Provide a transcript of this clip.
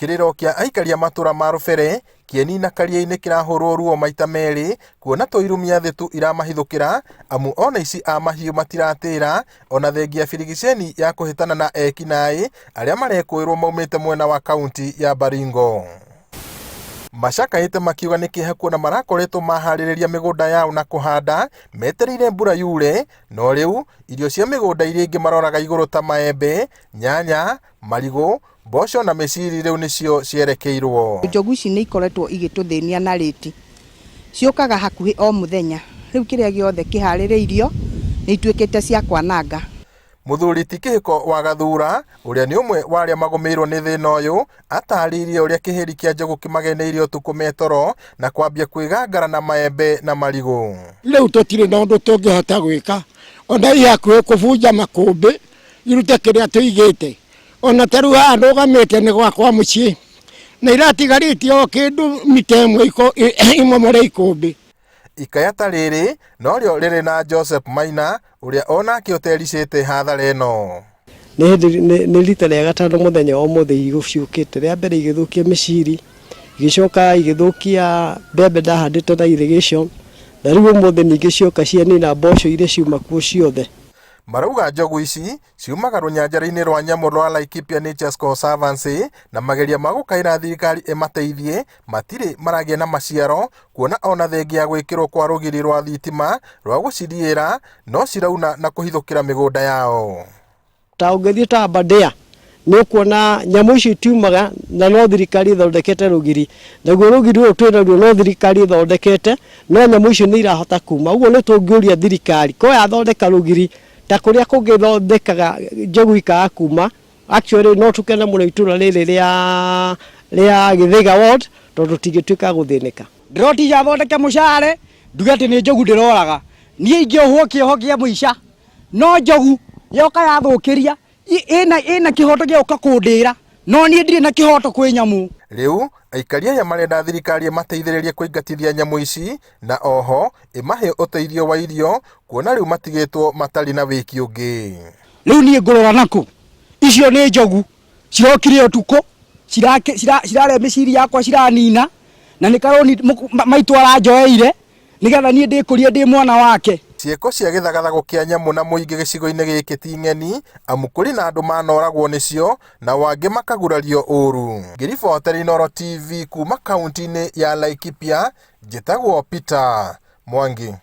Kiriro kia aikaria matura ma Rubere kienina karia-ini kirahurwo ruo maita meri kuona toirumia thitu iramahithukira amu ona ici a mahiu matiratira ona thengia birigiceni ya kuhitana na ekinai aria marekwirwo maumite mwena wa kaunti ya Baringo. Macakaite makiuga ni kiha kuona marakoretwo mahaririria migunda yao na kuhanda metereire mbura yure, no riu irio cia migunda iria ingi maroraga iguru ta maembe, nyanya, marigo, mboco na meciri riu nicio cierekeirwo. Njogu ici ni ikoretwo igituthĩnia na rĩti ciũkaga hakuhĩ o mũthenya, riu kiria giothe kiharĩrĩirio ni ituĩkĩte cia kwananga. Muthuri ti Kĩhĩko wa Gathura uria ni umwe wa aria magomeirwo ni thina uyu ataririe uria kihiri kia njogu kimageneirie utuku metoro na kwambia kwigangara na maembe na marigo. Riu tutire na undu tungihota gwika ona ihakuhĩ kũbunja makũmbĩ irute kiria tuigite ona taru arugamite ni gwakwa mucii na iratigarĩtie o kindu mitemwe imomore ikũmbĩ. Ikaya ta riri no rio riri na Joseph Maina uria onake utericite hathara ino. Ni rita rĩa gatano muthenya o mothe igũciũkĩte, rĩa mbere igĩthũkia mĩciri, igĩcoka igĩthũkia mbembe ndahandĩte na irrigation, na rĩu ũmũthĩ ningĩ cioka cianina mboco iria ciuma kuo ciothe. Marauga njogu ici ciumaga rũnyanjara-inĩ rwa nyamũ rwa Laikipia Nature's Conservancy na mageria ma gũkaĩra thirikari ĩmateithie matirĩ maragia na maciaro kuona ona thengia gwĩkĩrwo kwa rũgiri rwa thitima rwa gũciriĩra no cirauna na kũhithũkĩra mĩgũnda yao. Ta ũngĩthiĩ ta Aberdare nĩ ũkuona nyamũ icio tiumaga na no thirikari ĩthondekete rũgiri, naguo rũgiri rũrũ twĩnaruo no thirikari ĩthondekete no nyamũ icio nĩ irahota kuma. Ũguo nĩ tũngĩũria thirikari ko yathondeka rũgiri ta kuria kungithondekaga njogu ikaga kuma. Actually no tukene muno itura riri ria Githiga ward tondu tigituika guthinika. Ndroti ya thondeke mucare ndugati ni njogu ndiroraga nie ingĩohwo kĩoho kĩa mũica no njogu yoka yathukiria ina kihoto gĩoka kundira no nie ndirĩ na kihoto kwĩ nyamũ. Riu aikaria ya marenda thirikari ĩmateithĩrĩrie kũingatithia nyamũ ici na oho ĩmahe ũteithio wa irio kuona riu matigĩtwo matari na wĩki ũngĩ. Riu nie ngũrora naku icio nĩ njogu cirokire ũtukũ cirare mĩciri yakwa ciranina na nĩ karoni maitũ aranjoeire nigetha nie ndĩkũrie ndĩ mwana wake. Ciĩko cia gĩthagathago kĩa nyamũ na mũingĩ gĩcigo-inĩ gĩkĩ ti ng'eni amu kũrĩ na andũ manoragwo nĩcio na wangĩ makagurario ũru. Ngĩribotera Inooro TV kuma kaunti-inĩ ya Laikipia, njĩtagwo Peter Mwangi.